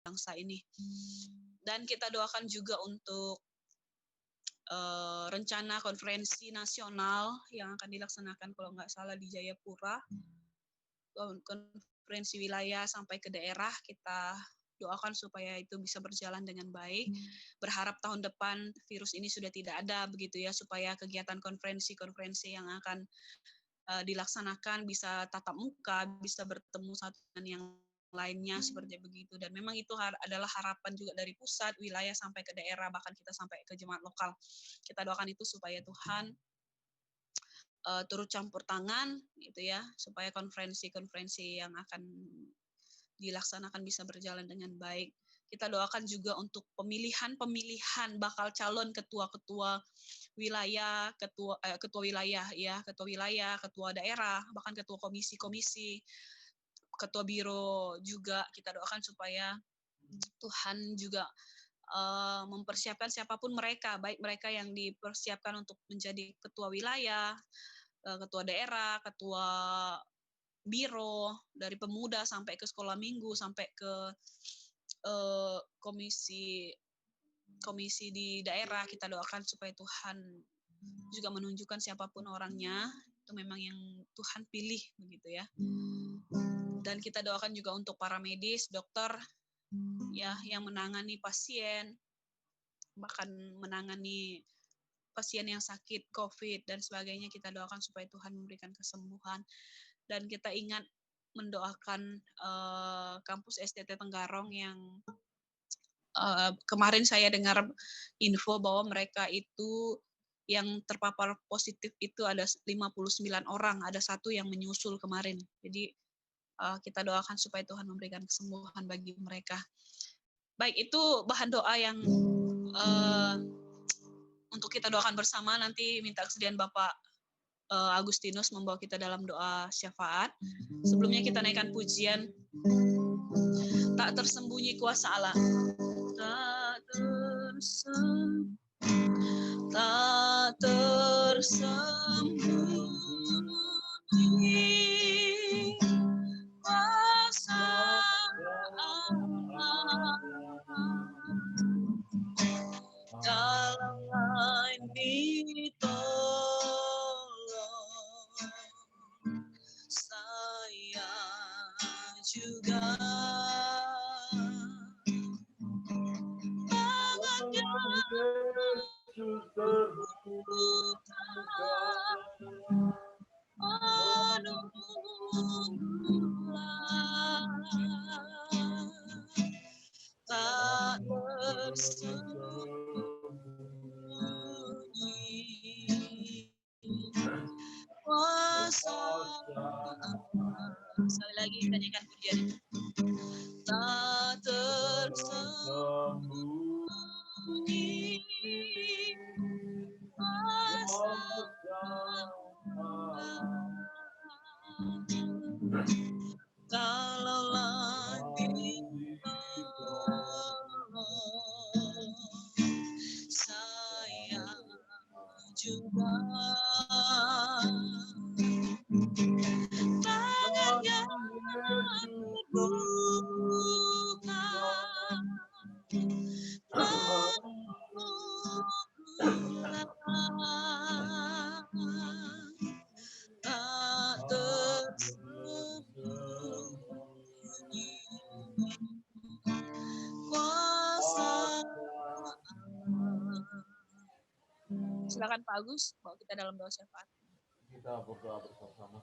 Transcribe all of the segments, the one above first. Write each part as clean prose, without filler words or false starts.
bangsa ini. Dan kita doakan juga untuk rencana konferensi nasional yang akan dilaksanakan kalau nggak salah di Jayapura, konferensi wilayah sampai ke daerah, kita doakan supaya itu bisa berjalan dengan baik. Berharap tahun depan virus ini sudah tidak ada begitu ya, supaya kegiatan konferensi yang akan dilaksanakan bisa tatap muka, bisa bertemu satu dengan yang lainnya seperti begitu. Dan memang itu adalah harapan juga dari pusat, wilayah sampai ke daerah, bahkan kita sampai ke jemaat lokal. Kita doakan itu supaya Tuhan turut campur tangan gitu ya, supaya konferensi yang akan dilaksanakan bisa berjalan dengan baik. Kita doakan juga untuk pemilihan bakal calon ketua-ketua wilayah, ketua wilayah, ketua daerah, bahkan ketua komisi-komisi, ketua biro juga. Kita doakan supaya Tuhan juga mempersiapkan siapapun mereka, baik mereka yang dipersiapkan untuk menjadi ketua wilayah, ketua daerah, ketua biro, dari pemuda sampai ke sekolah minggu, sampai ke komisi di daerah. Kita doakan supaya Tuhan juga menunjukkan siapapun orangnya, itu memang yang Tuhan pilih begitu ya. Dan kita doakan juga untuk para medis, dokter ya, yang menangani pasien, bahkan menangani pasien yang sakit COVID dan sebagainya. Kita doakan supaya Tuhan memberikan kesembuhan. Dan kita ingat mendoakan kampus STT Tenggarong yang kemarin saya dengar info bahwa mereka itu yang terpapar positif itu ada 59 orang, ada 1 yang menyusul kemarin. Jadi kita doakan supaya Tuhan memberikan kesembuhan bagi mereka. Baik, itu bahan doa yang untuk kita doakan bersama. Nanti minta kesediaan Bapak Agustinus membawa kita dalam doa syafaat. Sebelumnya kita naikkan pujian Tak Tersembunyi Kuasa Allah. Tak tersembunyi kuasa Allah dalam lain ditolong, saya juga Yesus terbuka anugerah tak tersembunyi kuasa Allah. Sekali lagi kita nyanyikan pujian tak tersembunyi kuasa kalaulah ditolong, saya juga tangannya terbuka tak tersembunyi kuasa Allah. Silakan Pak Agus, bawa kita dalam doa syafaat. Kita berdoa bersama-sama.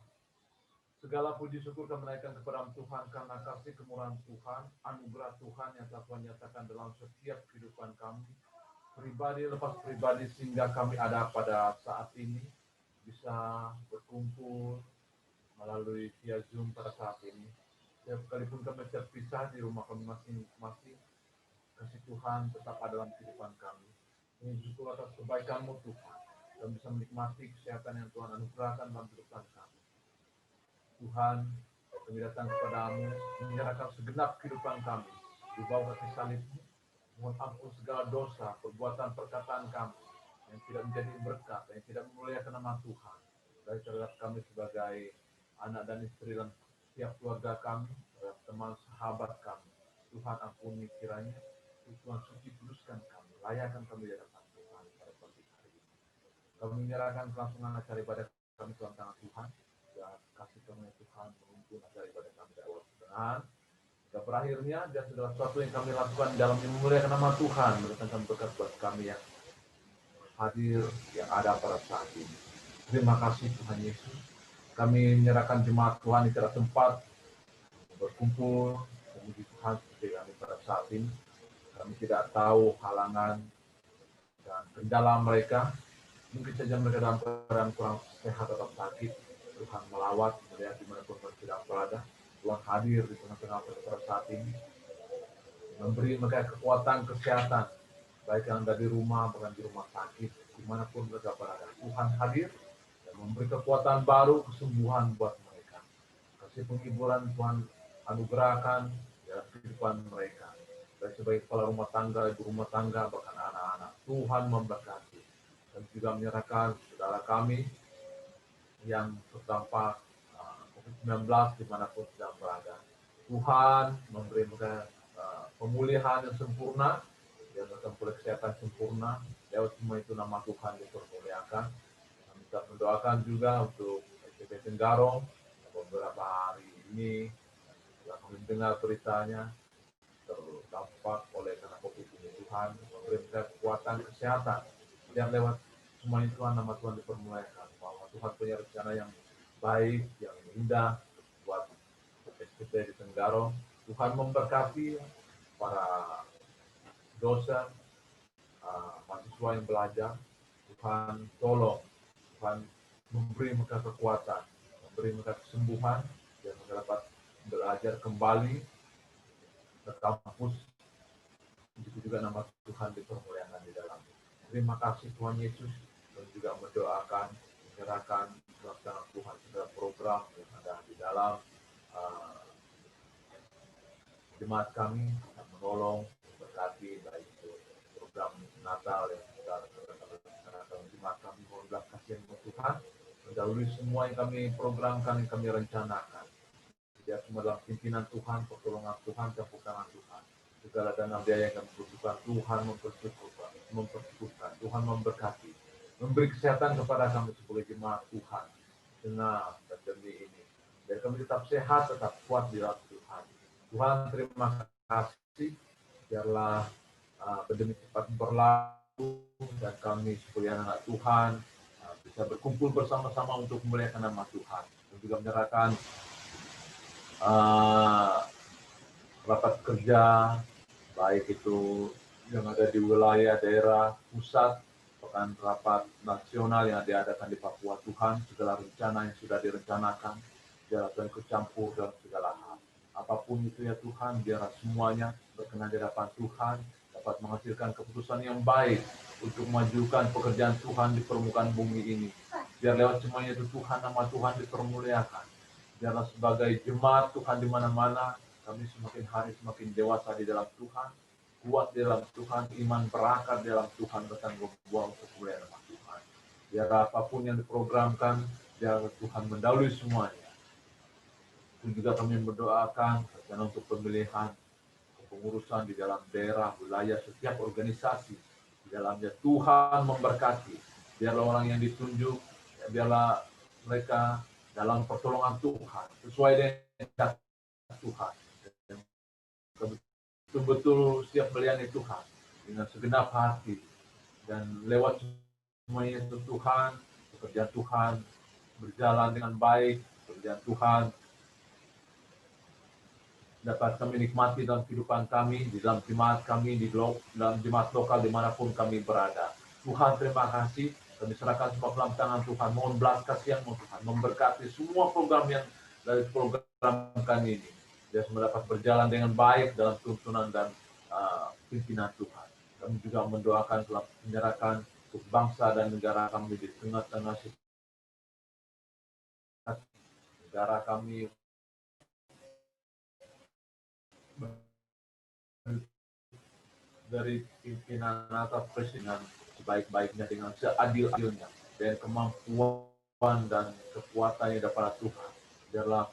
Segala puji syukur kami naikkan kepada Tuhan karena kasih kemurahan Tuhan, anugerah Tuhan yang telah Tuhan nyatakan dalam setiap kehidupan kami, pribadi lepas pribadi, sehingga kami ada pada saat ini bisa berkumpul melalui via Zoom pada saat ini. Setiap kalipun kami terpisah di rumah kami masing-masing, kasih Tuhan tetap ada dalam kehidupan kami. Ini syukur atas kebaikan-Mu Tuhan, dan bisa menikmati kesehatan yang Tuhan anugerahkan dalam kehidupan kami. Tuhan, kami datang kepada-Mu, menyerahkan segenap kehidupan kami di bawah kasih salib-Mu. Mohon ampun segala dosa, perbuatan, perkataan kami yang tidak menjadi berkat, yang tidak memuliakan nama Tuhan. Dari terhadap kami sebagai anak dan istri dan setiap keluarga kami, terhadap teman sahabat kami. Tuhan ampuni kiranya, Tuhan suci kuduskan kami, layakkan kami di hadapan Tuhan pada pagi hari ini. Kami menyerahkan kelangsungan acara ibadah kami ke dalam tangan Tuhan, dan kasih karunia Tuhan menuntun acara ibadah kami dari awal kebenaran. Dan berakhirnya, dan segala sesuatu yang kami lakukan dalam memuliakan nama Tuhan, mendatangkan berkat buat kami yang hadir, yang ada pada saat ini. Terima kasih Tuhan Yesus. Kami menyerahkan jemaat Tuhan di setiap tempat berkumpul, memuji Tuhan seperti kami pada saat ini. Kami tidak tahu halangan dan kendala mereka. Mungkin saja mereka dalam keadaan kurang sehat atau sakit. Tuhan melawat, melihat dimanapun mereka sedang berada. Tuhan hadir di tengah-tengah mereka pada saat ini. Memberi mereka kekuatan kesehatan, baik yang ada di rumah, bahkan di rumah sakit, dimanapun mereka berada. Tuhan hadir dan memberi kekuatan baru, kesembuhan buat mereka. Kasih penghiburan Tuhan anugerahkan dalam kehidupan mereka. Baik sebagai kepala rumah tangga, ibu rumah tangga, bahkan anak-anak. Tuhan memberkati. Dan juga menyerahkan saudara kami yang terdampak COVID-19 dimanapun sedang berada. Tuhan memberi mereka pemulihan yang sempurna, dan mereka memperoleh kesehatan sempurna. Lewat semua itu nama Tuhan dipermuliakan. Kami tetap mendoakan juga untuk SCP Tenggarong beberapa hari ini. Setelah kami dengar beritanya, terdampak oleh karena COVID ini, Tuhan memberi mereka kekuatan kesehatan. Dan lewat semua itu nama Tuhan dipermuliakan, bahwa Tuhan punya rencana yang baik, yang indah buat SCP di Tenggarong. Tuhan memberkati para dosen, mahasiswa yang belajar. Tuhan tolong, Tuhan memberi mereka kekuatan, memberi mereka kesembuhan, dan mereka dapat belajar kembali ke kampus. Itu juga nama Tuhan dipermuliakan di dalam. Terima kasih Tuhan Yesus, dan juga mendoakan, menyerahkan pelaksanaan Tuhan segala program yang ada di dalam jemaat kami, yang menolong, berkati, baik itu program Natal yang kita laksanakan jemaat kami, mohon belas kasihan Tuhan, mendahului semua yang kami programkan, yang kami rencanakan. Biar semua dalam pimpinan Tuhan, pertolongan Tuhan, campur tangan Tuhan. Segala dana biaya yang kami butuhkan, Tuhan mempercukupkan, Tuhan memberkati, memberi kesehatan kepada kami sebagai jemaat Tuhan, tengah pandemi ini. Biar kami tetap sehat, tetap kuat di dalam Tuhan. Tuhan terima kasih, biarlah pandemi cepat berlalu, dan kami sebagai anak Tuhan bisa berkumpul bersama-sama untuk memuliakan nama Tuhan. Dan juga menyerahkan rapat kerja, baik itu yang ada di wilayah daerah pusat, bahkan rapat nasional yang diadakan di Papua. Tuhan, segala rencana yang sudah direncanakan, biarlah Tuhan ikut campur dalam segala hal. Apapun itu ya Tuhan, biarlah semuanya berkenan di hadapan Tuhan, dapat menghasilkan keputusan yang baik untuk memajukan pekerjaan Tuhan di permukaan bumi ini. Biar lewat semuanya itu Tuhan, nama Tuhan dipermuliakan. Biarlah sebagai jemaat Tuhan di mana-mana, kami semakin hari semakin dewasa di dalam Tuhan, kuat di dalam Tuhan, iman berakar di dalam Tuhan, bertanggung jawab untuk kemuliaan nama Tuhan. Biar apapun yang diprogramkan, biar Tuhan mendahului semuanya. Dan juga kami mendoakan dan untuk pemilihan pengurusan di dalam daerah, wilayah, setiap organisasi di dalamnya Tuhan memberkati. Biarlah orang yang ditunjuk, biarlah mereka dalam pertolongan Tuhan, sesuai dengan Tuhan. Betul-betul siap melayani Tuhan dengan segenap hati. Dan lewat semuanya itu Tuhan, pekerjaan Tuhan berjalan dengan baik, pekerjaan Tuhan dapat kami nikmati dalam kehidupan kami, di dalam jemaat kami, di dalam jemaat lokal dimanapun kami berada. Tuhan terima kasih, kami serahkan semua dalam tangan Tuhan, mohon belas kasihan Tuhan, memberkati semua program yang dari program kami ini, biar semua dapat berjalan dengan baik dalam tuntunan dan pimpinan Tuhan. Kami juga mendoakan telah menyerahkan untuk bangsa dan negara kami di tengah-tengah negara kami dari pimpinan atas presiden sebaik-baiknya dengan seadil-adilnya dan kemampuan dan kekuatan yang dapat Tuhan. Biarlah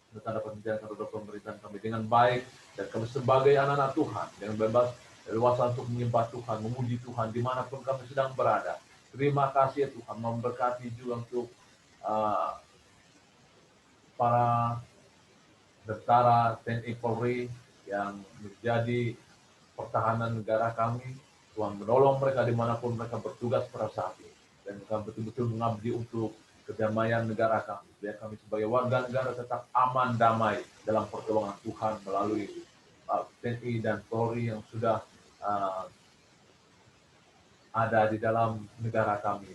kita dapat menjalankan roda pemerintahan kami dengan baik, dan kami sebagai anak-anak Tuhan yang bebas leluasa untuk menyembah Tuhan, memuji Tuhan dimanapun kami sedang berada. Terima kasih ya Tuhan, memberkati juga untuk para tentara TNI Polri yang menjadi pertahanan negara kami. Tuhan menolong mereka dimanapun mereka bertugas pada saat ini, dan kami betul-betul mengabdi untuk kedamaian negara kami. Biar kami sebagai warga negara tetap aman damai dalam pertolongan Tuhan melalui TNI dan Polri yang sudah ada di dalam negara kami.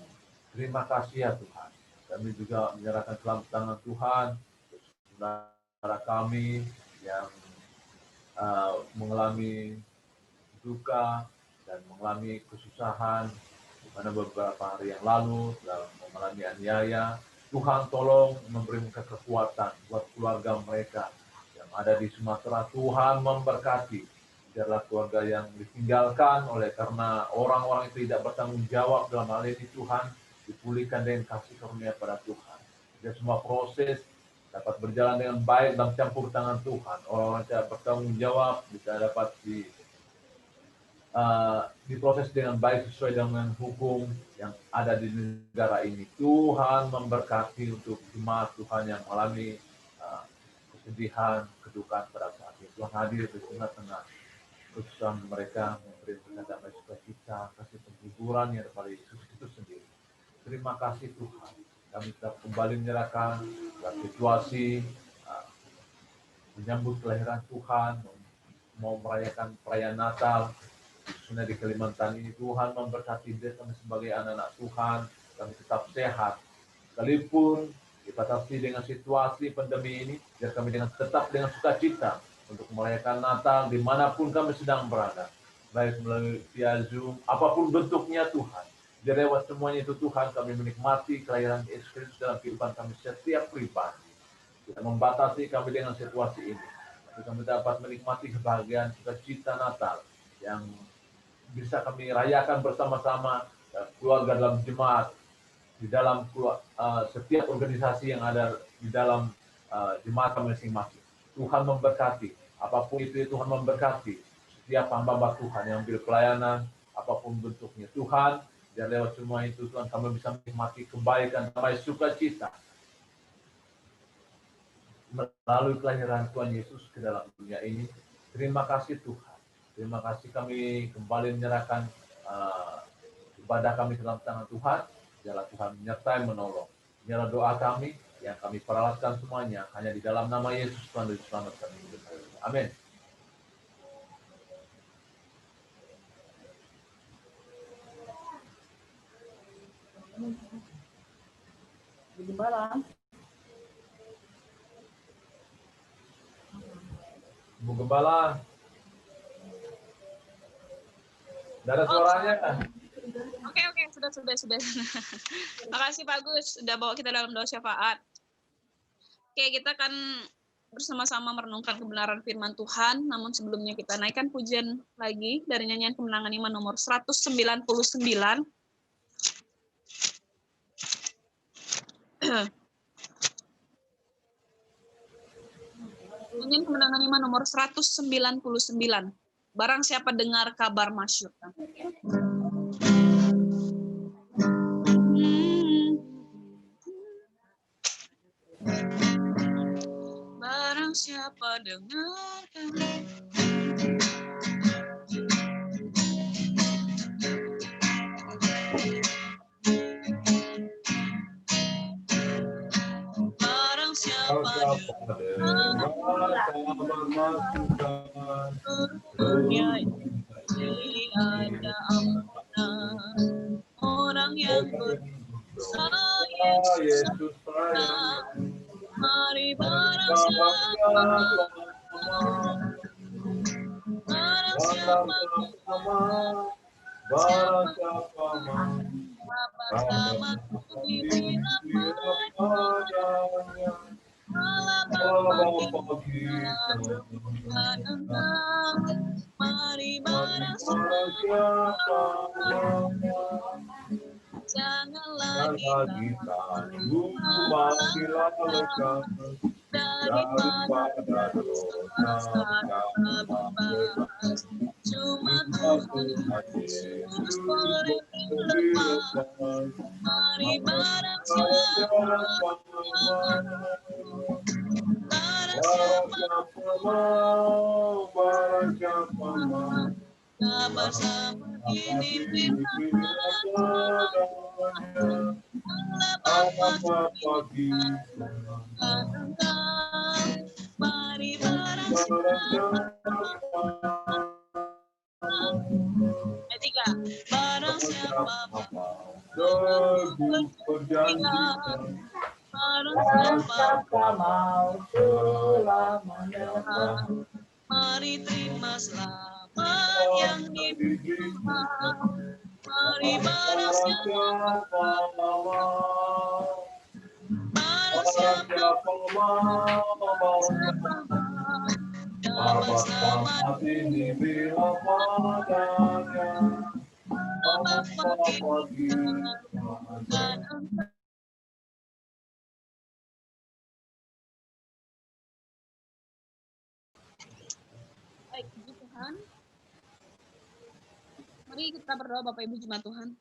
Terima kasih ya Tuhan. Kami juga menyerahkan dalam tangan Tuhan saudara kami yang mengalami duka dan mengalami kesusahan, di mana beberapa hari yang lalu dalam mengalami aniaya. Tuhan tolong memberi mereka kekuatan buat keluarga mereka yang ada di Sumatera. Tuhan memberkati, biarlah keluarga yang ditinggalkan oleh karena orang-orang itu tidak bertanggung jawab dalam hal ini, Tuhan dipulihkan dengan kasih karunia pada Tuhan. Dan semua proses dapat berjalan dengan baik dalam campur tangan Tuhan. Orang-orang tidak bertanggung jawab bisa dapat diproses dengan baik sesuai dengan hukum yang ada di negara ini. Tuhan memberkati untuk jemaat Tuhan yang mengalami kesedihan, kedukaan pada saat ini. Tuhan hadir di tengah-tengah kesusahan mereka, memberi mereka damai sukacita, kasih penghiburan yang daripada Yesus itu sendiri. Terima kasih Tuhan. Kami tetap kembali menyerahkan dalam situasi menyambut kelahiran Tuhan, mau merayakan perayaan Natal, khususnya di Kalimantan ini. Tuhan memberkati kami sebagai anak-anak Tuhan, kami tetap sehat. Sekalipun dibatasi dengan situasi pandemi ini, biar kami tetap dengan sukacita untuk merayakan Natal dimanapun kami sedang berada. Baik melalui via Zoom, apapun bentuknya Tuhan. Di lewat semuanya itu Tuhan, kami menikmati kelahiran Yesus Kristus dalam kehidupan kami setiap pribadi. Tidak membatasi kami dengan situasi ini. Tapi kami dapat menikmati kebahagiaan sukacita Natal yang bisa kami rayakan bersama-sama keluarga dalam jemaat, di dalam setiap organisasi yang ada di dalam jemaat kami masing-masing. Tuhan memberkati, apapun itu Tuhan memberkati setiap hamba Tuhan yang ambil pelayanan, apapun bentuknya. Tuhan, dan lewat semua itu Tuhan kami bisa menikmati kebaikan, damai, sukacita melalui kelahiran Tuhan Yesus ke dalam dunia ini. Terima kasih Tuhan. Terima kasih, kami kembali menyerahkan ibadah kami dalam tangan Tuhan. Biarlah Tuhan menyertai menolong. Biarlah doa kami yang kami peralatkan semuanya hanya di dalam nama Yesus Tuhan dan Selamat kami. Amin. Bu Gembala, tidak ada suaranya. Oke, sudah. Makasih Pak Gus, sudah bawa kita dalam doa syafaat. Oke, kita akan bersama-sama merenungkan kebenaran firman Tuhan, namun sebelumnya kita naikkan pujian lagi dari nyanyian kemenangan iman nomor 199. Nyanyian kemenangan iman nomor 199. Barang siapa dengar kabar masyhur. Barang siapa dengarkan. Barang siapa dunia ini ada ampunan. Orang yang berdosa Yesus sayang. Mari barang siapa bersama dibina padanya. Allah Bapa kita mari barang siapa jangan lagi kita lupa daripada dosa kami bebas. Cuma Tuhan Yesus boleh dilepas. Mari barang siapa mau, barang siapa mau, bersama ini bila padanya, apa pagi mari barang siapa. Tiga, barang siapa mau teguh perjanjian, barang siapa mau selamanya, mari terima selamat yang diberikan. Mari barang siapa mau, barang siapa mau, dapat selamat ini bila padanya, apa pagi dan baik, puji Tuhan. Mari kita berdoa Bapak Ibu Jemaat Tuhan.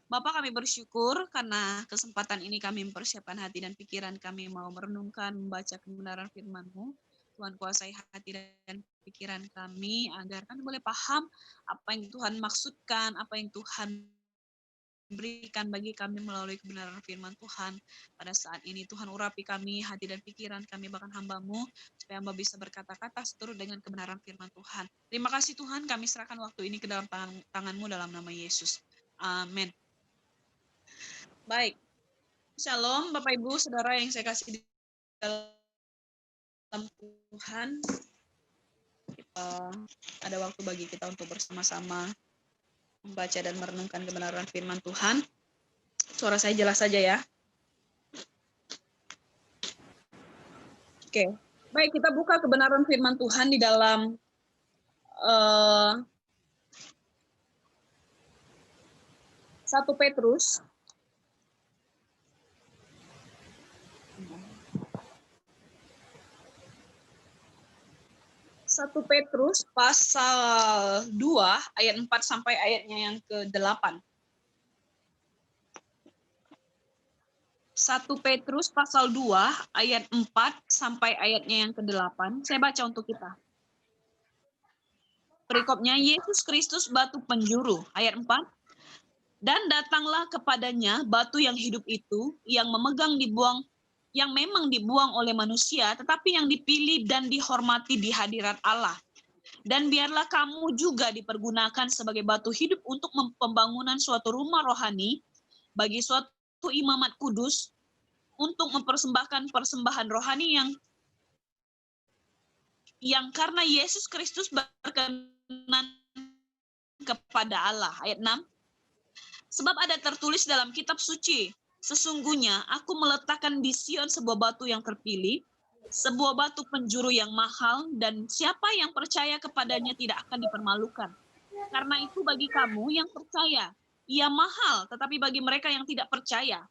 Bapak, kami bersyukur karena kesempatan ini kami mempersiapkan hati dan pikiran kami mau merenungkan, membaca kebenaran firman-Mu. Tuhan kuasai hati dan pikiran kami agar kami boleh paham apa yang Tuhan maksudkan, apa yang Tuhan berikan bagi kami melalui kebenaran firman Tuhan. Pada saat ini Tuhan urapi kami, hati dan pikiran kami, bahkan hamba-Mu, supaya hamba bisa berkata-kata seturut dengan kebenaran firman Tuhan. Terima kasih Tuhan, kami serahkan waktu ini ke dalam tangan-Mu dalam nama Yesus. Amin. Baik, Shalom Bapak Ibu Saudara yang saya kasih di dalam Tuhan. Ada waktu bagi kita untuk bersama-sama membaca dan merenungkan kebenaran firman Tuhan. Suara saya jelas saja ya. Oke, baik, kita buka kebenaran firman Tuhan di dalam 1 Petrus 1 Petrus pasal 2 ayat 4 sampai ayatnya yang ke-8. 1 Petrus pasal 2 ayat 4 sampai ayatnya yang ke-8. Saya baca untuk kita. Perikopnya, Yesus Kristus batu penjuru. Ayat 4. Dan datanglah kepadanya batu yang hidup itu, yang memang dibuang oleh manusia, tetapi yang dipilih dan dihormati di hadirat Allah. Dan biarlah kamu juga dipergunakan sebagai batu hidup untuk pembangunan suatu rumah rohani bagi suatu imamat kudus, untuk mempersembahkan persembahan rohani yang karena Yesus Kristus berkenan kepada Allah. Ayat 6. Sebab ada tertulis dalam kitab suci, sesungguhnya aku meletakkan di Sion sebuah batu yang terpilih, sebuah batu penjuru yang mahal, dan siapa yang percaya kepadanya tidak akan dipermalukan. Karena itu bagi kamu yang percaya, ia mahal, tetapi bagi mereka yang tidak percaya,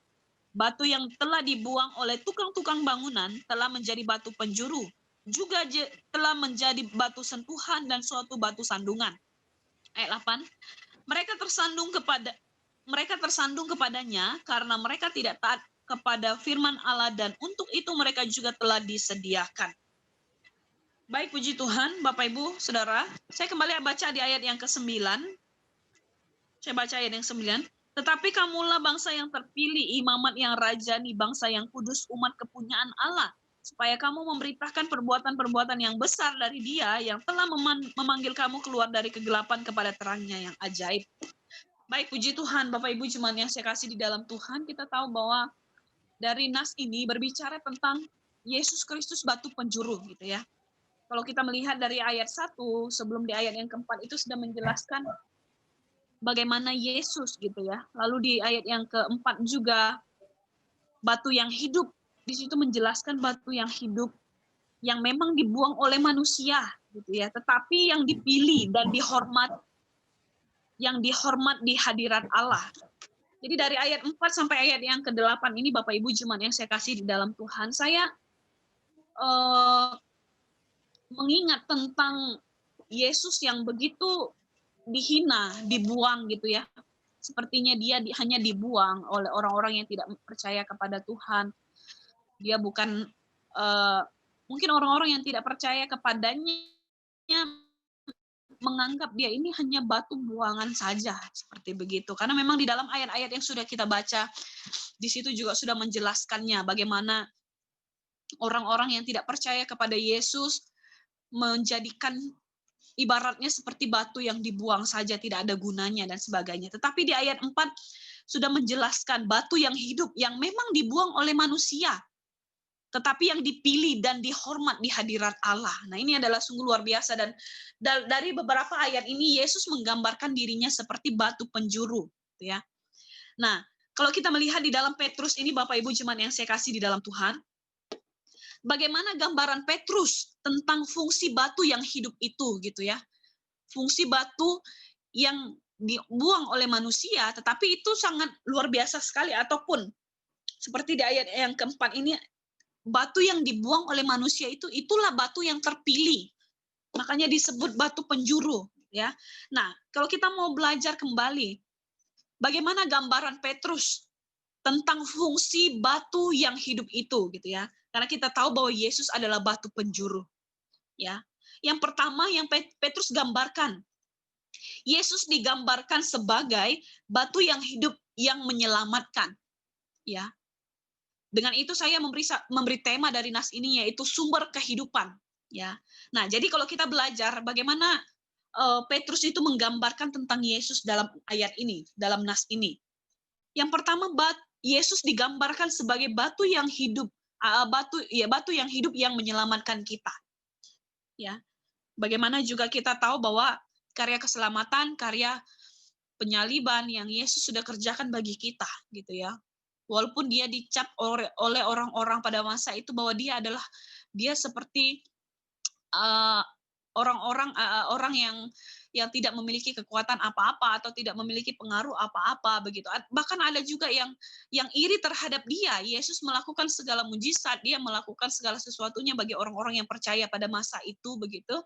batu yang telah dibuang oleh tukang-tukang bangunan telah menjadi batu penjuru, juga telah menjadi batu sentuhan dan suatu batu sandungan. Ayat 8. Mereka tersandung kepadanya karena mereka tidak taat kepada firman Allah, dan untuk itu mereka juga telah disediakan. Baik, puji Tuhan, Bapak Ibu, Saudara. Saya kembali baca di ayat yang ke-9. Saya baca ayat yang 9. Tetapi kamulah bangsa yang terpilih, imamat yang rajani, bangsa yang kudus, umat kepunyaan Allah, supaya kamu memberitakan perbuatan-perbuatan yang besar dari Dia yang telah memanggil kamu keluar dari kegelapan kepada terangnya yang ajaib. Baik, puji Tuhan, Bapak Ibu jemaat yang saya kasih di dalam Tuhan, kita tahu bahwa dari nas ini berbicara tentang Yesus Kristus batu penjuru gitu ya. Kalau kita melihat dari ayat 1 sebelum di ayat yang keempat itu sudah menjelaskan bagaimana Yesus gitu ya. Lalu di ayat yang keempat juga batu yang hidup, di situ menjelaskan batu yang hidup yang memang dibuang oleh manusia gitu ya, tetapi yang dipilih dan dihormat di hadirat Allah. Jadi dari ayat 4 sampai ayat yang ke-8 ini Bapak Ibu jemaat yang saya kasih di dalam Tuhan, saya eh, mengingat tentang Yesus yang begitu dihina, dibuang gitu ya. Sepertinya dia hanya dibuang oleh orang-orang yang tidak percaya kepada Tuhan. Dia bukan mungkin orang-orang yang tidak percaya kepadanya menganggap dia ini hanya batu buangan saja, seperti begitu. Karena memang di dalam ayat-ayat yang sudah kita baca, di situ juga sudah menjelaskannya bagaimana orang-orang yang tidak percaya kepada Yesus menjadikan ibaratnya seperti batu yang dibuang saja, tidak ada gunanya dan sebagainya. Tetapi di ayat 4 sudah menjelaskan batu yang hidup, yang memang dibuang oleh manusia, tetapi yang dipilih dan dihormat di hadirat Allah. Nah, ini adalah sungguh luar biasa, dan dari beberapa ayat ini Yesus menggambarkan dirinya seperti batu penjuru, ya. Nah, kalau kita melihat di dalam Petrus ini, Bapak Ibu jemaat yang saya kasih di dalam Tuhan, bagaimana gambaran Petrus tentang fungsi batu yang hidup itu, gitu ya. Fungsi batu yang dibuang oleh manusia, tetapi itu sangat luar biasa sekali. Ataupun seperti di ayat yang keempat ini, batu yang dibuang oleh manusia itu, itulah batu yang terpilih. Makanya disebut batu penjuru, ya. Nah, kalau kita mau belajar kembali, bagaimana gambaran Petrus tentang fungsi batu yang hidup itu, gitu ya. Karena kita tahu bahwa Yesus adalah batu penjuru, ya. Yang pertama yang Petrus gambarkan, Yesus digambarkan sebagai batu yang hidup yang menyelamatkan, ya. Dengan itu saya memberi tema dari nas ini, yaitu sumber kehidupan, ya. Nah, jadi kalau kita belajar bagaimana Petrus itu menggambarkan tentang Yesus dalam ayat ini, dalam nas ini. Yang pertama, Yesus digambarkan sebagai batu yang hidup, batu yang hidup yang menyelamatkan kita, ya. Bagaimana juga kita tahu bahwa karya keselamatan, karya penyaliban yang Yesus sudah kerjakan bagi kita, gitu ya. Walaupun dia dicap oleh orang-orang pada masa itu bahwa dia seperti orang yang tidak memiliki kekuatan apa-apa atau tidak memiliki pengaruh apa-apa begitu. Bahkan ada juga yang iri terhadap dia. Yesus melakukan segala mujizat, dia melakukan segala sesuatunya bagi orang-orang yang percaya pada masa itu begitu.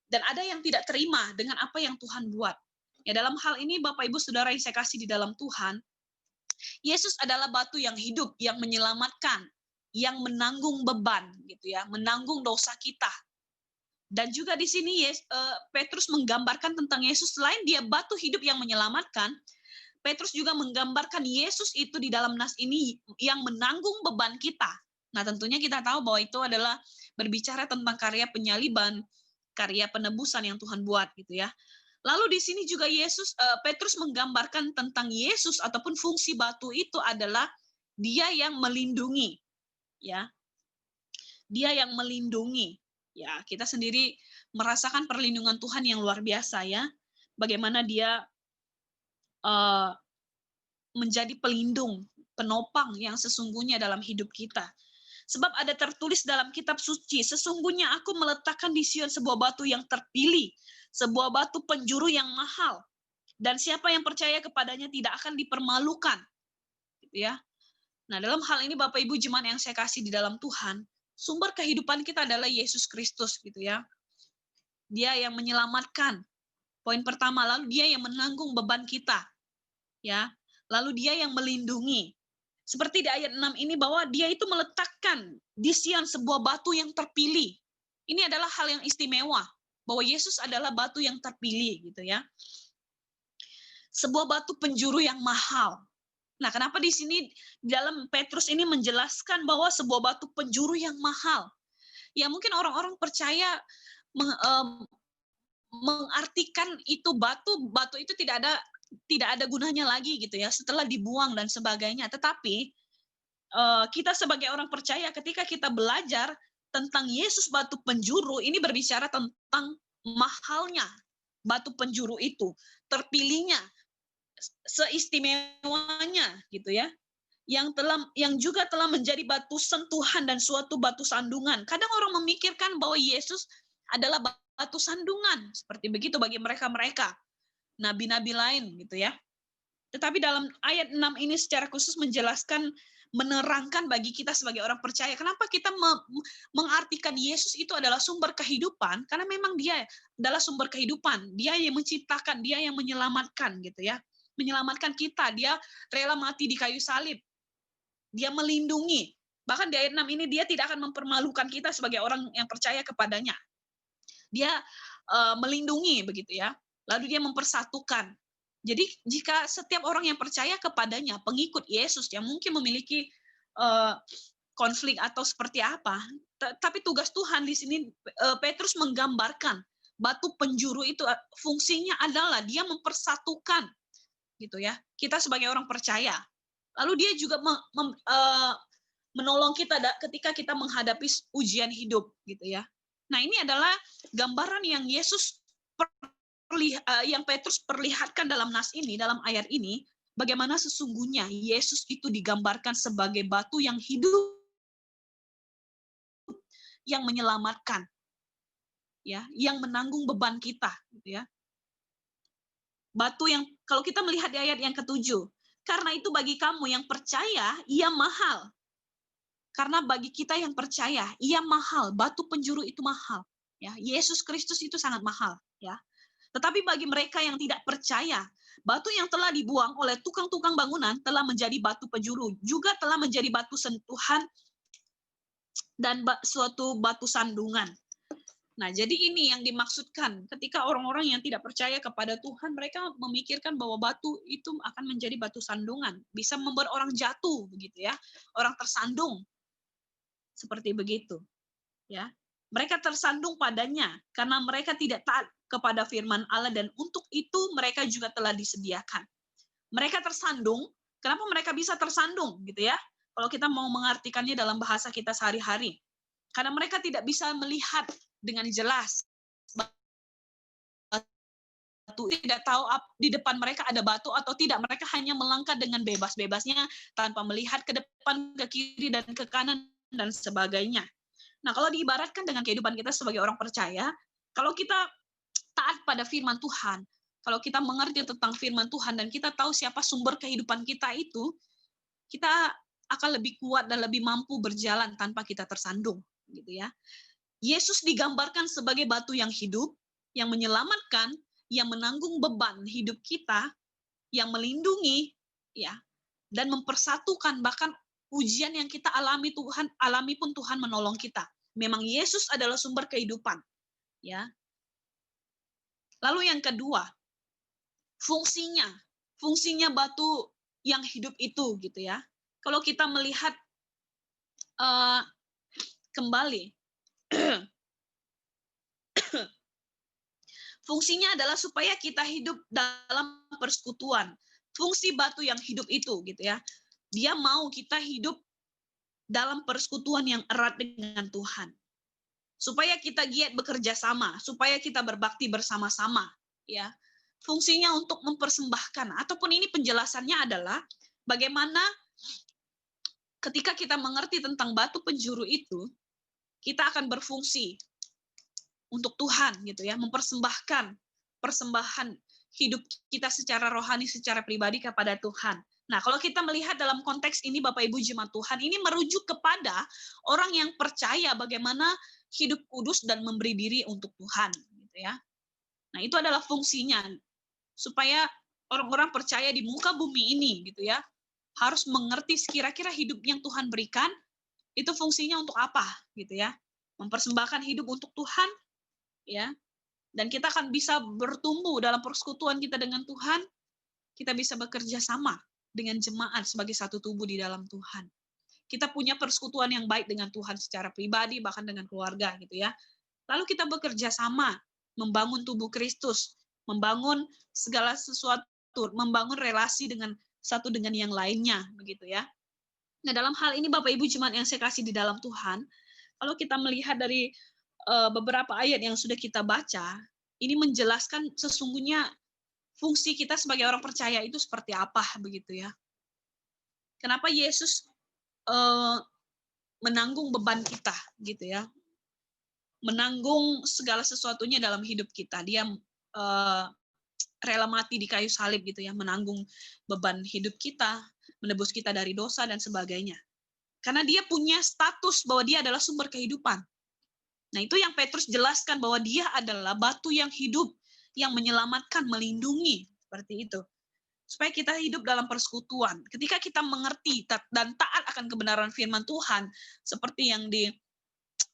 Dan ada yang tidak terima dengan apa yang Tuhan buat. Ya, dalam hal ini Bapak Ibu Saudara yang saya kasih di dalam Tuhan, Yesus adalah batu yang hidup, yang menyelamatkan, yang menanggung beban, gitu ya, menanggung dosa kita. Dan juga di sini Petrus menggambarkan tentang Yesus, selain dia batu hidup yang menyelamatkan, Petrus juga menggambarkan Yesus itu di dalam nas ini yang menanggung beban kita. Nah, tentunya kita tahu bahwa itu adalah berbicara tentang karya penyaliban, karya penebusan yang Tuhan buat, gitu ya. Lalu di sini juga Petrus menggambarkan tentang Yesus ataupun fungsi batu itu adalah dia yang melindungi, ya. Dia yang melindungi. Ya, kita sendiri merasakan perlindungan Tuhan yang luar biasa, ya. Bagaimana dia menjadi pelindung, penopang yang sesungguhnya dalam hidup kita. Sebab ada tertulis dalam kitab suci, sesungguhnya aku meletakkan di Sion sebuah batu yang terpilih, sebuah batu penjuru yang mahal, dan siapa yang percaya kepadanya tidak akan dipermalukan, gitu ya. Nah, dalam hal ini Bapak Ibu jemaat yang saya kasih di dalam Tuhan, sumber kehidupan kita adalah Yesus Kristus, gitu ya. Dia yang menyelamatkan. Poin pertama, lalu dia yang menanggung beban kita, ya. Lalu dia yang melindungi. Seperti di ayat 6 ini, bahwa dia itu meletakkan di Sion sebuah batu yang terpilih. Ini adalah hal yang istimewa, bahwa Yesus adalah batu yang terpilih, gitu ya. Sebuah batu penjuru yang mahal. Nah, kenapa di sini dalam Petrus ini menjelaskan bahwa sebuah batu penjuru yang mahal? Ya, mungkin orang-orang percaya mengartikan itu batu itu tidak ada gunanya lagi, gitu ya, setelah dibuang dan sebagainya. Tetapi kita sebagai orang percaya, ketika kita belajar tentang Yesus batu penjuru, ini berbicara tentang mahalnya batu penjuru itu, terpilihnya, seistimewanya, gitu ya, yang juga telah menjadi batu sentuhan dan suatu batu sandungan. Kadang orang memikirkan bahwa Yesus adalah batu sandungan, seperti begitu bagi mereka nabi-nabi lain, gitu ya. Tetapi dalam ayat 6 ini secara khusus menjelaskan, menerangkan bagi kita sebagai orang percaya. Kenapa kita mengartikan Yesus itu adalah sumber kehidupan? Karena memang dia adalah sumber kehidupan. Dia yang menciptakan, dia yang menyelamatkan gitu ya. Menyelamatkan kita, dia rela mati di kayu salib. Dia melindungi. Bahkan di ayat 6 ini dia tidak akan mempermalukan kita sebagai orang yang percaya kepadanya. Dia melindungi begitu ya. Lalu dia mempersatukan. Jadi jika setiap orang yang percaya kepadanya, pengikut Yesus yang mungkin memiliki konflik atau seperti apa, tapi tugas Tuhan di sini Petrus menggambarkan batu penjuru itu fungsinya adalah dia mempersatukan gitu ya. Kita sebagai orang percaya. Lalu dia juga menolong kita ketika kita menghadapi ujian hidup gitu ya. Nah, ini adalah gambaran yang Yesus yang Petrus perlihatkan dalam nas ini, dalam ayat ini, bagaimana sesungguhnya Yesus itu digambarkan sebagai batu yang hidup, yang menyelamatkan, ya, yang menanggung beban kita, gitu ya. Batu yang kalau kita melihat di ayat yang ke-7, karena itu bagi kamu yang percaya, ia mahal. Karena bagi kita yang percaya, ia mahal, batu penjuru itu mahal, ya. Yesus Kristus itu sangat mahal, ya. Tetapi bagi mereka yang tidak percaya, batu yang telah dibuang oleh tukang-tukang bangunan telah menjadi batu penjuru, juga telah menjadi batu sentuhan dan suatu batu sandungan. Nah, jadi ini yang dimaksudkan ketika orang-orang yang tidak percaya kepada Tuhan, mereka memikirkan bahwa batu itu akan menjadi batu sandungan, bisa membuat orang jatuh begitu ya, orang tersandung. Seperti begitu, ya. Mereka tersandung padanya karena mereka tidak taat kepada firman Allah dan untuk itu mereka juga telah disediakan. Mereka tersandung, kenapa mereka bisa tersandung gitu ya? Kalau kita mau mengartikannya dalam bahasa kita sehari-hari. Karena mereka tidak bisa melihat dengan jelas. Batu tidak tahu di depan mereka ada batu atau tidak. Mereka hanya melangkah dengan bebas-bebasnya tanpa melihat ke depan, ke kiri dan ke kanan dan sebagainya. Nah, kalau diibaratkan dengan kehidupan kita sebagai orang percaya, kalau kita taat pada firman Tuhan, kalau kita mengerti tentang firman Tuhan dan kita tahu siapa sumber kehidupan kita itu, kita akan lebih kuat dan lebih mampu berjalan tanpa kita tersandung, gitu ya. Yesus digambarkan sebagai batu yang hidup, yang menyelamatkan, yang menanggung beban hidup kita, yang melindungi, ya, dan mempersatukan bahkan ujian yang kita alami pun Tuhan menolong kita. Memang Yesus adalah sumber kehidupan, ya. Lalu yang kedua, fungsinya batu yang hidup itu gitu ya. Kalau kita melihat kembali, fungsinya adalah supaya kita hidup dalam persekutuan. Fungsi batu yang hidup itu gitu ya. Dia mau kita hidup dalam persekutuan yang erat dengan Tuhan. Supaya kita giat bekerja sama, supaya kita berbakti bersama-sama, ya. Fungsinya untuk mempersembahkan ataupun ini penjelasannya adalah bagaimana ketika kita mengerti tentang batu penjuru itu, kita akan berfungsi untuk Tuhan gitu ya, mempersembahkan persembahan hidup kita secara rohani, secara pribadi kepada Tuhan. Nah, kalau kita melihat dalam konteks ini Bapak Ibu jemaat Tuhan, ini merujuk kepada orang yang percaya bagaimana hidup kudus dan memberi diri untuk Tuhan gitu ya. Nah, itu adalah fungsinya supaya orang-orang percaya di muka bumi ini gitu ya, harus mengerti kira-kira hidup yang Tuhan berikan itu fungsinya untuk apa gitu ya. Mempersembahkan hidup untuk Tuhan ya. Dan kita akan bisa bertumbuh dalam persekutuan kita dengan Tuhan. Kita bisa bekerja sama dengan jemaat sebagai satu tubuh di dalam Tuhan. Kita punya persekutuan yang baik dengan Tuhan secara pribadi, bahkan dengan keluarga gitu ya. Lalu kita bekerja sama, membangun tubuh Kristus, membangun segala sesuatu, membangun relasi dengan satu dengan yang lainnya, begitu ya. Nah, dalam hal ini Bapak Ibu jemaat yang saya kasih di dalam Tuhan, kalau kita melihat dari beberapa ayat yang sudah kita baca, ini menjelaskan sesungguhnya fungsi kita sebagai orang percaya itu seperti apa, begitu ya. Kenapa Yesus menanggung beban kita, gitu ya. Menanggung segala sesuatunya dalam hidup kita. Dia rela mati di kayu salib gitu ya, menanggung beban hidup kita, menebus kita dari dosa dan sebagainya. Karena dia punya status bahwa dia adalah sumber kehidupan. Nah, itu yang Petrus jelaskan bahwa dia adalah batu yang hidup, yang menyelamatkan, melindungi, seperti itu. Supaya kita hidup dalam persekutuan. Ketika kita mengerti dan taat akan kebenaran firman Tuhan, seperti yang di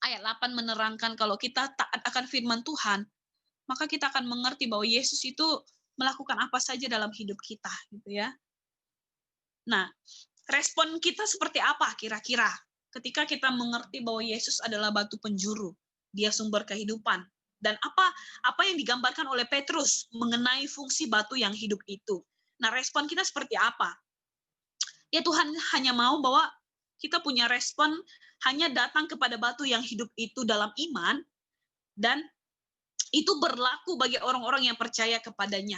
ayat 8 menerangkan, kalau kita taat akan firman Tuhan, maka kita akan mengerti bahwa Yesus itu melakukan apa saja dalam hidup kita, gitu ya. Nah, respon kita seperti apa kira-kira ketika kita mengerti bahwa Yesus adalah batu penjuru, dia sumber kehidupan, dan apa yang digambarkan oleh Petrus mengenai fungsi batu yang hidup itu. Nah, respon kita seperti apa? Ya, Tuhan hanya mau bahwa kita punya respon hanya datang kepada batu yang hidup itu dalam iman, dan itu berlaku bagi orang-orang yang percaya kepadanya.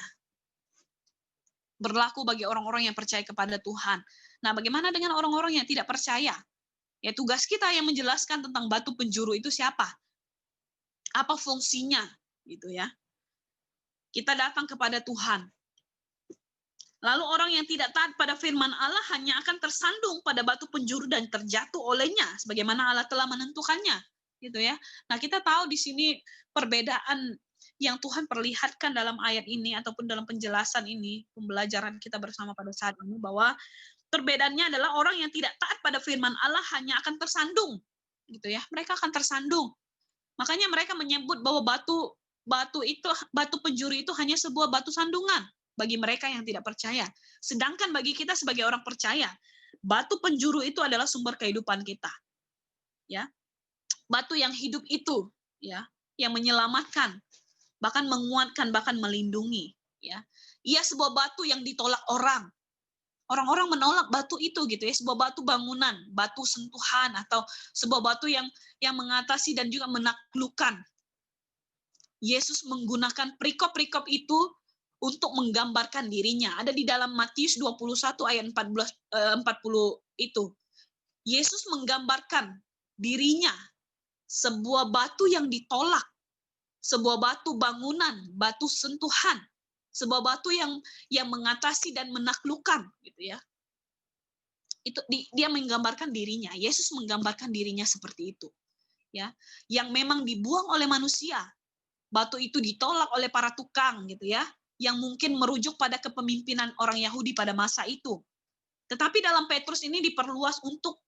Berlaku bagi orang-orang yang percaya kepada Tuhan. Nah, bagaimana dengan orang-orang yang tidak percaya? Ya, tugas kita yang menjelaskan tentang batu penjuru itu siapa? Apa fungsinya? Gitu ya. Kita datang kepada Tuhan. Lalu orang yang tidak taat pada firman Allah hanya akan tersandung pada batu penjuru dan terjatuh olehnya, sebagaimana Allah telah menentukannya. Gitu ya. Nah, kita tahu di sini perbedaan yang Tuhan perlihatkan dalam ayat ini ataupun dalam penjelasan ini, pembelajaran kita bersama pada saat ini, bahwa perbedaannya adalah orang yang tidak taat pada firman Allah hanya akan tersandung, gitu ya. Mereka akan tersandung. Makanya mereka menyebut bahwa batu penjuru itu hanya sebuah batu sandungan bagi mereka yang tidak percaya. Sedangkan bagi kita sebagai orang percaya, batu penjuru itu adalah sumber kehidupan kita. Ya. Batu yang hidup itu, ya, yang menyelamatkan, bahkan menguatkan, bahkan melindungi, ya. Ia sebuah batu yang ditolak orang. Orang-orang menolak batu itu gitu ya, sebuah batu bangunan, batu sentuhan, atau sebuah batu yang mengatasi dan juga menaklukkan. Yesus menggunakan perikop-perikop itu untuk menggambarkan dirinya. Ada di dalam Matius 21 ayat 40 itu. Yesus menggambarkan dirinya sebuah batu yang ditolak, sebuah batu bangunan, batu sentuhan, sebuah batu yang mengatasi dan menaklukkan, gitu ya. Itu dia menggambarkan dirinya. Yesus menggambarkan dirinya seperti itu, ya. Yang memang dibuang oleh manusia. Batu itu ditolak oleh para tukang, gitu ya, yang mungkin merujuk pada kepemimpinan orang Yahudi pada masa itu. Tetapi dalam Petrus ini diperluas untuk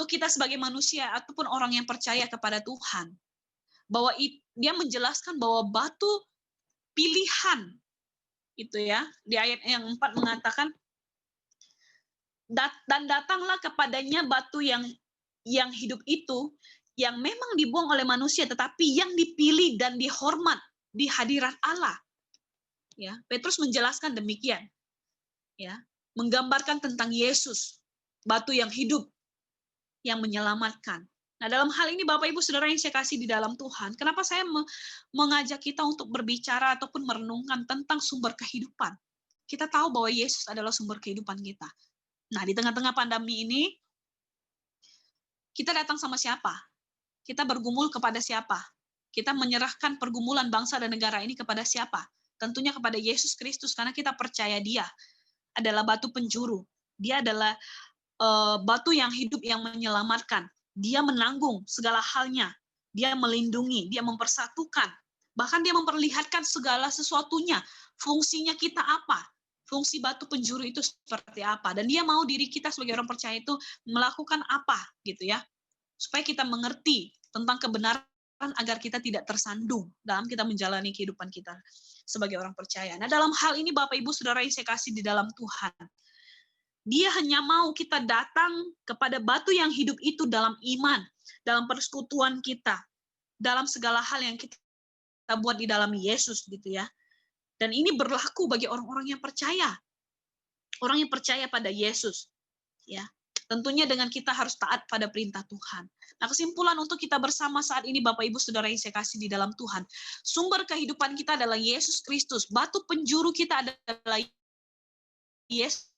kita sebagai manusia ataupun orang yang percaya kepada Tuhan. Bahwa dia menjelaskan bahwa batu pilihan itu ya, di ayat yang 4 mengatakan, dan datanglah kepadanya batu yang hidup itu, yang memang dibuang oleh manusia, tetapi yang dipilih dan dihormat di hadirat Allah. Ya, Petrus menjelaskan demikian. Ya, menggambarkan tentang Yesus, batu yang hidup, yang menyelamatkan. Nah, dalam hal ini Bapak Ibu Saudara yang saya kasih di dalam Tuhan, kenapa saya mengajak kita untuk berbicara ataupun merenungkan tentang sumber kehidupan? Kita tahu bahwa Yesus adalah sumber kehidupan kita. Nah, di tengah-tengah pandemi ini, kita datang sama siapa? Kita bergumul kepada siapa? Kita menyerahkan pergumulan bangsa dan negara ini kepada siapa? Tentunya kepada Yesus Kristus, karena kita percaya dia adalah batu penjuru. Dia adalah batu yang hidup yang menyelamatkan. Dia menanggung segala halnya. Dia melindungi, dia mempersatukan. Bahkan dia memperlihatkan segala sesuatunya. Fungsinya kita apa? Fungsi batu penjuru itu seperti apa? Dan dia mau diri kita sebagai orang percaya itu melakukan apa, gitu ya. Supaya kita mengerti tentang kebenaran agar kita tidak tersandung dalam kita menjalani kehidupan kita sebagai orang percaya. Nah, dalam hal ini Bapak Ibu Saudara yang saya kasih di dalam Tuhan, dia hanya mau kita datang kepada batu yang hidup itu dalam iman, dalam persekutuan kita, dalam segala hal yang kita buat di dalam Yesus, gitu ya. Dan ini berlaku bagi orang-orang yang percaya. Orang yang percaya pada Yesus, ya. Tentunya dengan kita harus taat pada perintah Tuhan. Nah, kesimpulan untuk kita bersama saat ini Bapak Ibu Saudara yang saya kasih di dalam Tuhan, sumber kehidupan kita adalah Yesus Kristus. Batu penjuru kita adalah Yesus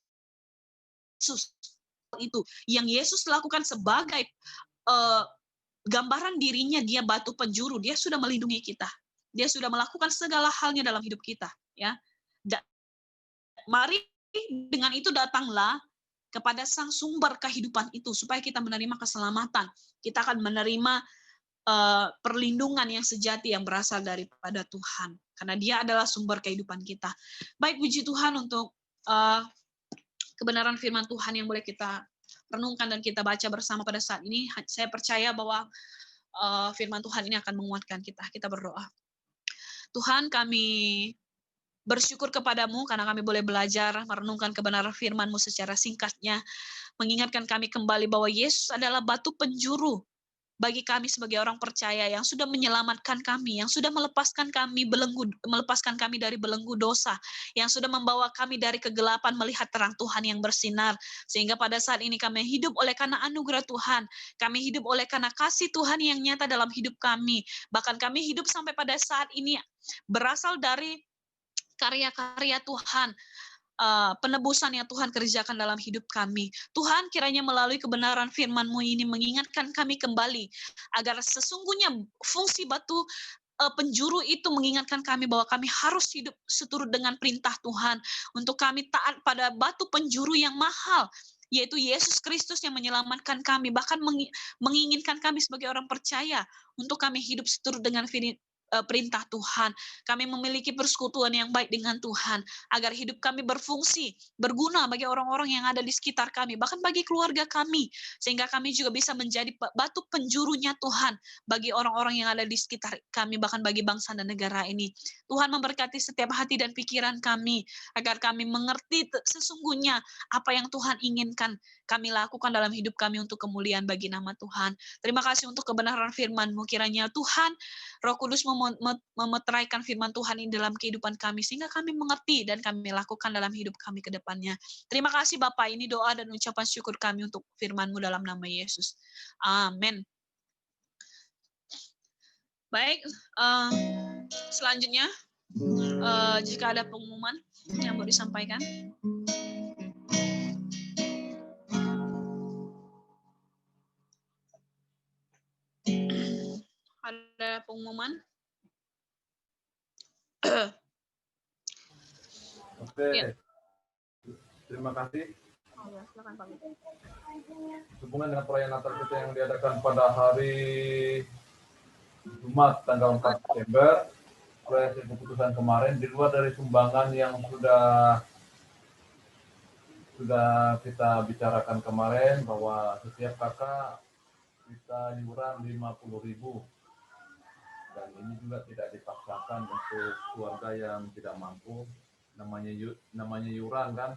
itu yang Yesus lakukan sebagai gambaran dirinya. Dia batu penjuru, dia sudah melindungi kita, dia sudah melakukan segala halnya dalam hidup kita. Ya, mari dengan itu datanglah kepada sang sumber kehidupan itu supaya kita menerima keselamatan. Kita akan menerima perlindungan yang sejati yang berasal daripada Tuhan, karena Dia adalah sumber kehidupan kita. Baik, puji Tuhan untuk kebenaran firman Tuhan yang boleh kita renungkan dan kita baca bersama pada saat ini. Saya percaya bahwa firman Tuhan ini akan menguatkan kita. Kita berdoa. Tuhan, kami bersyukur kepadamu karena kami boleh belajar merenungkan kebenaran firman-Mu secara singkatnya, mengingatkan kami kembali bahwa Yesus adalah batu penjuru bagi kami sebagai orang percaya yang sudah menyelamatkan kami, yang sudah melepaskan kami dari belenggu dosa, yang sudah membawa kami dari kegelapan melihat terang Tuhan yang bersinar, sehingga pada saat ini kami hidup oleh karena anugerah Tuhan, kami hidup oleh karena kasih Tuhan yang nyata dalam hidup kami, bahkan kami hidup sampai pada saat ini berasal dari karya-karya Tuhan, penebusan yang Tuhan kerjakan dalam hidup kami. Tuhan, kiranya melalui kebenaran firman-Mu ini mengingatkan kami kembali, agar sesungguhnya fungsi batu penjuru itu mengingatkan kami bahwa kami harus hidup seturut dengan perintah Tuhan, untuk kami taat pada batu penjuru yang mahal, yaitu Yesus Kristus yang menyelamatkan kami, bahkan menginginkan kami sebagai orang percaya, untuk kami hidup seturut dengan perintah Tuhan. Kami memiliki persekutuan yang baik dengan Tuhan, agar hidup kami berfungsi, berguna bagi orang-orang yang ada di sekitar kami, bahkan bagi keluarga kami, sehingga kami juga bisa menjadi batu penjurunya Tuhan bagi orang-orang yang ada di sekitar kami, bahkan bagi bangsa dan negara ini. Tuhan memberkati setiap hati dan pikiran kami, agar kami mengerti sesungguhnya apa yang Tuhan inginkan kami lakukan dalam hidup kami untuk kemuliaan bagi nama Tuhan. Terima kasih untuk kebenaran firman-Mu. Kiranya Tuhan, Roh Kudus memeteraikan firman Tuhan ini dalam kehidupan kami, sehingga kami mengerti dan kami lakukan dalam hidup kami ke depannya. Terima kasih Bapak, ini doa dan ucapan syukur kami untuk firman-Mu dalam nama Yesus. Amin. Baik, selanjutnya, jika ada pengumuman yang mau disampaikan. Ada pengumuman? Oke. Ya. Terima kasih. Oh ya, silakan Pak. Hubungan dengan perayaan Natal kita yang diadakan pada hari Jumat tanggal 4 Desember, sesuai keputusan kemarin, di luar dari sumbangan yang sudah kita bicarakan kemarin, bahwa setiap kakak kita iuran 50.000, dan ini juga tidak dipaksakan untuk keluarga yang tidak mampu, namanya iuran kan,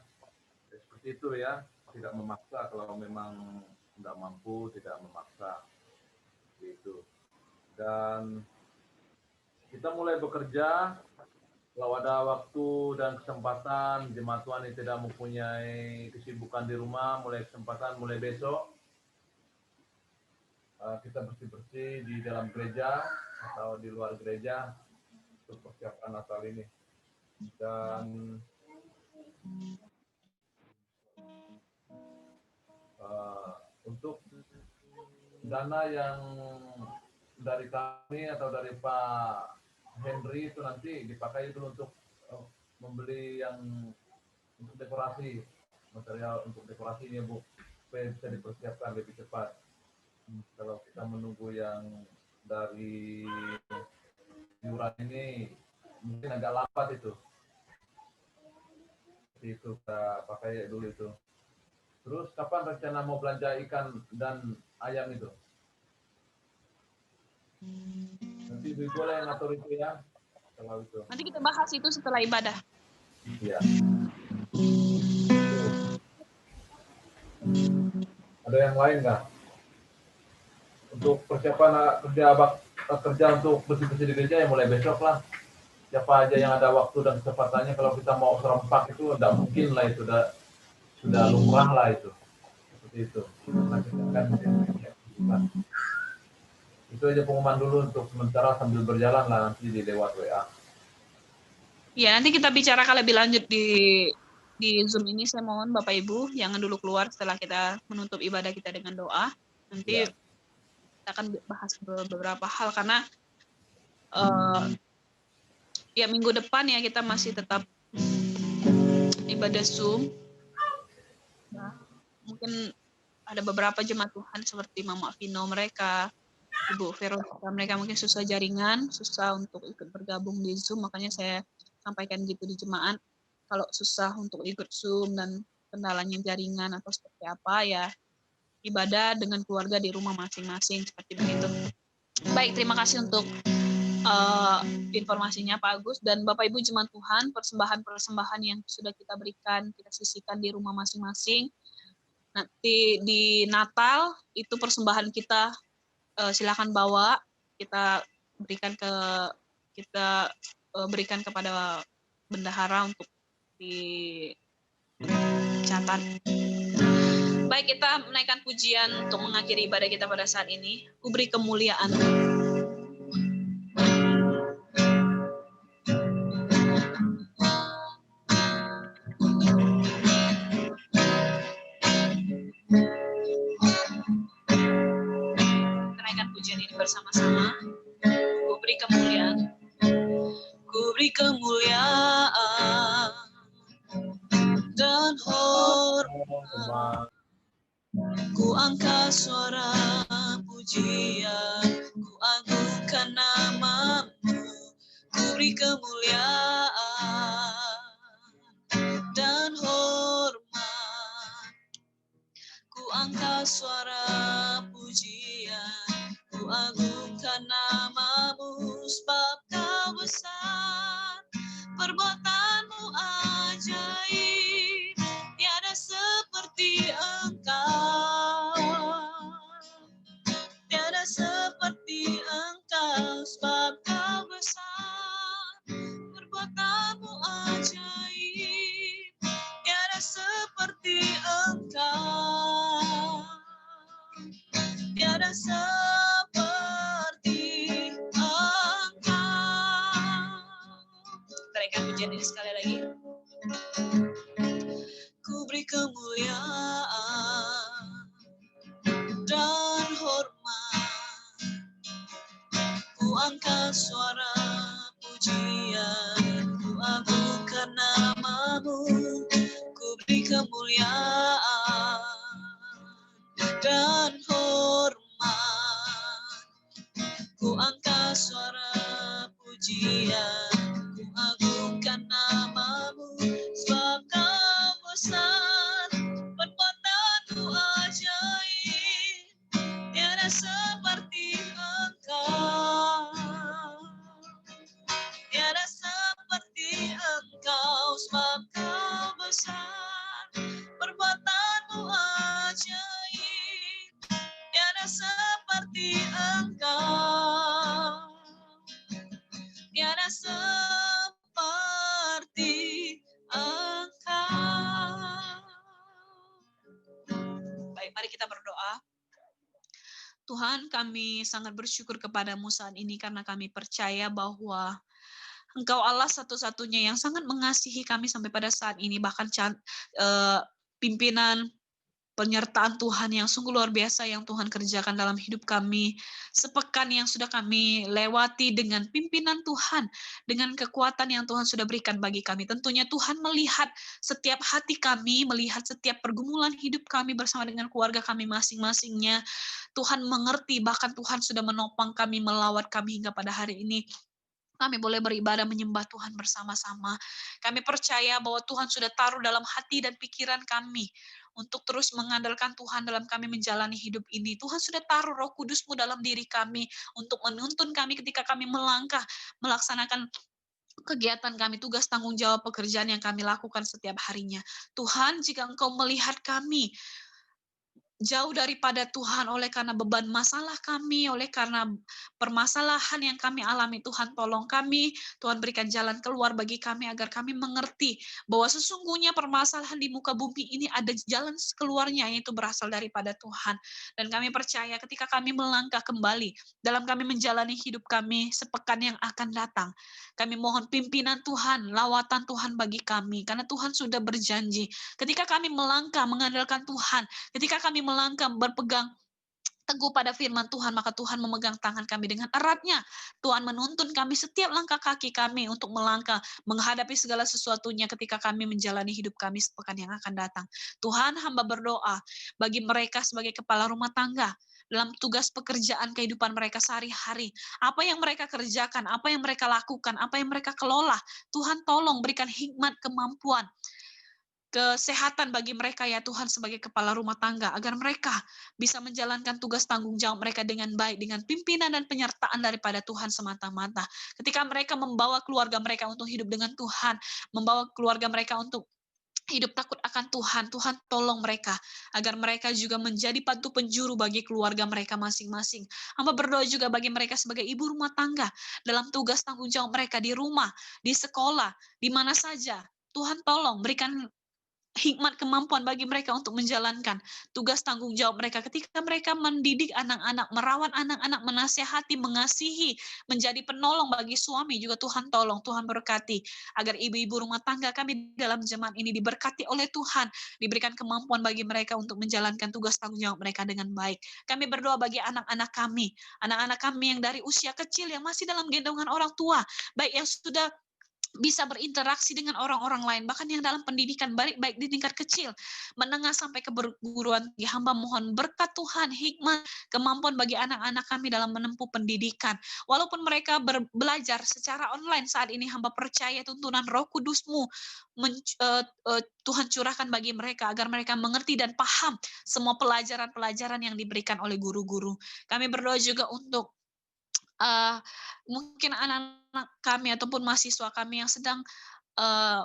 seperti itu ya, tidak memaksa. Kalau memang tidak mampu, tidak memaksa gitu. Dan kita mulai bekerja kalau ada waktu dan kesempatan. Jemaat Tuhan yang tidak mempunyai kesibukan di rumah, mulai besok kita bersih-bersih di dalam gereja atau di luar gereja untuk persiapan Natal ini. Dan untuk dana yang dari kami atau dari Pak Henry itu nanti dipakai dulu untuk membeli yang untuk dekorasi, material untuk dekorasinya Bu, supaya bisa dipersiapkan lebih cepat. Kalau kita menunggu yang dari iuran ini mungkin agak lambat itu. Jadi itu kita pakai dulu itu. Terus kapan rencana mau belanja ikan dan ayam itu? Nanti Ibu boleh ngatur itu ya. Kalau itu. Nanti kita bahas itu setelah ibadah. Iya. Ada yang lain nggak? Untuk persiapan kerja untuk bersih-bersih di gereja ya mulai besok lah. Siapa aja yang ada waktu dan kesempatannya, kalau kita mau serempak itu tidak mungkin lah, itu sudah lumrah lah itu. Seperti itu. Nah, kita akan itu aja pengumuman dulu untuk sementara, sambil berjalan lah nanti di lewat WA. Ya, nanti kita bicarakan lebih lanjut di Zoom ini. Saya mohon Bapak Ibu jangan dulu keluar setelah kita menutup ibadah kita dengan doa. Nanti kita akan bahas beberapa hal, karena ya minggu depan ya kita masih tetap ibadah Zoom. Nah, mungkin ada beberapa jemaat Tuhan seperti Mama Vino mereka, Ibu Veronica mereka mungkin susah jaringan, susah untuk ikut bergabung di Zoom, makanya saya sampaikan gitu di jemaat. Kalau susah untuk ikut Zoom dan kendalanya jaringan atau seperti apa ya ibadah dengan keluarga di rumah masing-masing seperti begitu. Baik, terima kasih untuk informasinya Pak Agus dan Bapak Ibu jemaat Tuhan, persembahan-persembahan yang sudah kita berikan, kita sisihkan di rumah masing-masing. Nanti di Natal itu persembahan kita silakan bawa, kita berikan kepada bendahara untuk dicatat. Baik, kita menaikkan pujian untuk mengakhiri ibadah kita pada saat ini. Ku beri kemuliaan. Menaikkan pujian ini bersama-sama. Ku beri kemuliaan. Ku beri kemuliaan dan hormat. Ku angkat suara pujian, ku agungkan namamu, ku beri kemuliaan dan hormat. Ku angkat suara pujian, ku agungkan namamu, sebab kau besar, perbuatanmu ajaib, tiada seperti engkau, tiada seperti engkau, sebab kau besar, perbuatanmu ajaib, tiada seperti engkau, tiada seperti engkau. Berikan pujian ini sekali lagi. Ku beri kemuliaan dan hormat, ku angkat suara pujian, ku agungkan namamu, ku beri kemuliaan dan hormat, ku angkat suara pujian, ku agungkan namamu, sebab kau besar, perbuatanmu ajaib, tiada seperti engkau, tiada seperti engkau, sebab kau besar, perbuatanmu ajaib, tiada seperti engkau, tiada seperti engkau. Baik, mari kita berdoa. Tuhan, kami sangat bersyukur kepadamu saat ini karena kami percaya bahwa Engkau Allah satu-satunya yang sangat mengasihi kami sampai pada saat ini, bahkan pimpinan penyertaan Tuhan yang sungguh luar biasa yang Tuhan kerjakan dalam hidup kami. Sepekan yang sudah kami lewati dengan pimpinan Tuhan, dengan kekuatan yang Tuhan sudah berikan bagi kami. Tentunya Tuhan melihat setiap hati kami, melihat setiap pergumulan hidup kami bersama dengan keluarga kami masing-masingnya. Tuhan mengerti, bahkan Tuhan sudah menopang kami, melawat kami hingga pada hari ini. Kami boleh beribadah menyembah Tuhan bersama-sama. Kami percaya bahwa Tuhan sudah taruh dalam hati dan pikiran kami untuk terus mengandalkan Tuhan dalam kami menjalani hidup ini. Tuhan sudah taruh Roh Kudus-Mu dalam diri kami untuk menuntun kami ketika kami melangkah, melaksanakan kegiatan kami, tugas tanggung jawab pekerjaan yang kami lakukan setiap harinya. Tuhan, jika Engkau melihat kami jauh daripada Tuhan oleh karena beban masalah kami, oleh karena permasalahan yang kami alami, Tuhan tolong kami, Tuhan berikan jalan keluar bagi kami agar kami mengerti bahwa sesungguhnya permasalahan di muka bumi ini ada jalan keluarnya, yaitu berasal daripada Tuhan. Dan kami percaya ketika kami melangkah kembali dalam kami menjalani hidup kami sepekan yang akan datang, kami mohon pimpinan Tuhan, lawatan Tuhan bagi kami, karena Tuhan sudah berjanji ketika kami melangkah mengandalkan Tuhan, ketika kami melangkah berpegang teguh pada firman Tuhan, maka Tuhan memegang tangan kami dengan eratnya. Tuhan menuntun kami setiap langkah kaki kami untuk melangkah, menghadapi segala sesuatunya ketika kami menjalani hidup kami sepekan yang akan datang. Tuhan, hamba berdoa bagi mereka sebagai kepala rumah tangga, dalam tugas pekerjaan kehidupan mereka sehari-hari. Apa yang mereka kerjakan, apa yang mereka lakukan, apa yang mereka kelola. Tuhan tolong berikan hikmat, kemampuan, kesehatan bagi mereka ya Tuhan sebagai kepala rumah tangga, agar mereka bisa menjalankan tugas tanggung jawab mereka dengan baik, dengan pimpinan dan penyertaan daripada Tuhan semata-mata. Ketika mereka membawa keluarga mereka untuk hidup dengan Tuhan, membawa keluarga mereka untuk hidup takut akan Tuhan, Tuhan tolong mereka, agar mereka juga menjadi pantu penjuru bagi keluarga mereka masing-masing. Hamba berdoa juga bagi mereka sebagai ibu rumah tangga, dalam tugas tanggung jawab mereka di rumah, di sekolah, di mana saja. Tuhan tolong berikan hikmat, kemampuan bagi mereka untuk menjalankan tugas tanggung jawab mereka ketika mereka mendidik anak-anak, merawat anak-anak, menasihati, mengasihi, menjadi penolong bagi suami juga. Tuhan tolong, Tuhan berkati agar ibu-ibu rumah tangga kami dalam jemaat ini diberkati oleh Tuhan, diberikan kemampuan bagi mereka untuk menjalankan tugas tanggung jawab mereka dengan baik. Kami berdoa bagi anak-anak kami yang dari usia kecil yang masih dalam gendongan orang tua, baik yang sudah bisa berinteraksi dengan orang-orang lain, bahkan yang dalam pendidikan, baik di tingkat kecil, menengah sampai ke perguruan tinggi. Hamba mohon berkat Tuhan, hikmat, kemampuan bagi anak-anak kami dalam menempuh pendidikan. Walaupun mereka belajar secara online saat ini, hamba percaya tuntunan Roh Kudus-Mu Tuhan curahkan bagi mereka agar mereka mengerti dan paham semua pelajaran-pelajaran yang diberikan oleh guru-guru. Kami berdoa juga untuk mungkin anak-anak kami ataupun mahasiswa kami yang sedang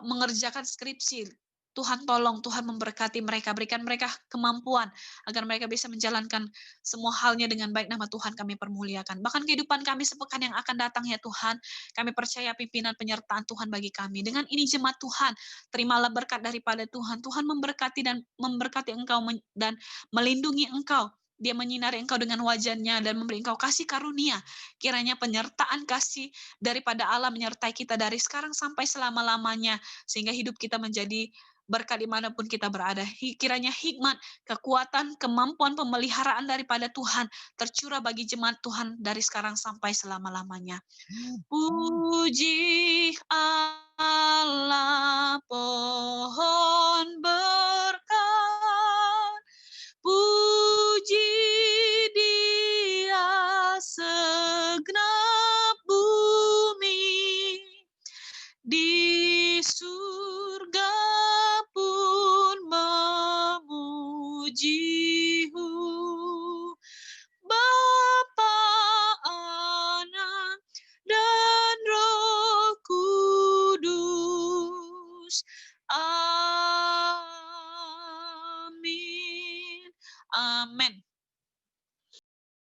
mengerjakan skripsi. Tuhan tolong, Tuhan memberkati mereka, berikan mereka kemampuan agar mereka bisa menjalankan semua halnya dengan baik. Nama Tuhan kami permuliakan. Bahkan kehidupan kami sepekan yang akan datang ya Tuhan, kami percaya pimpinan penyertaan Tuhan bagi kami. Dengan ini jemaat Tuhan, terimalah berkat daripada Tuhan. Tuhan memberkati dan memberkati engkau dan melindungi engkau. Dia menyinari engkau dengan wajahnya dan memberi engkau kasih karunia. Kiranya penyertaan kasih daripada Allah menyertai kita dari sekarang sampai selama-lamanya, sehingga hidup kita menjadi berkat dimanapun kita berada. Kiranya hikmat, kekuatan, kemampuan pemeliharaan daripada Tuhan tercurah bagi jemaat Tuhan dari sekarang sampai selama-lamanya. Puji Allah, pohon berkat, puji Dia segenap bumi, di surga pun memuji-Mu. Bapa, Anak, dan Roh Kudus.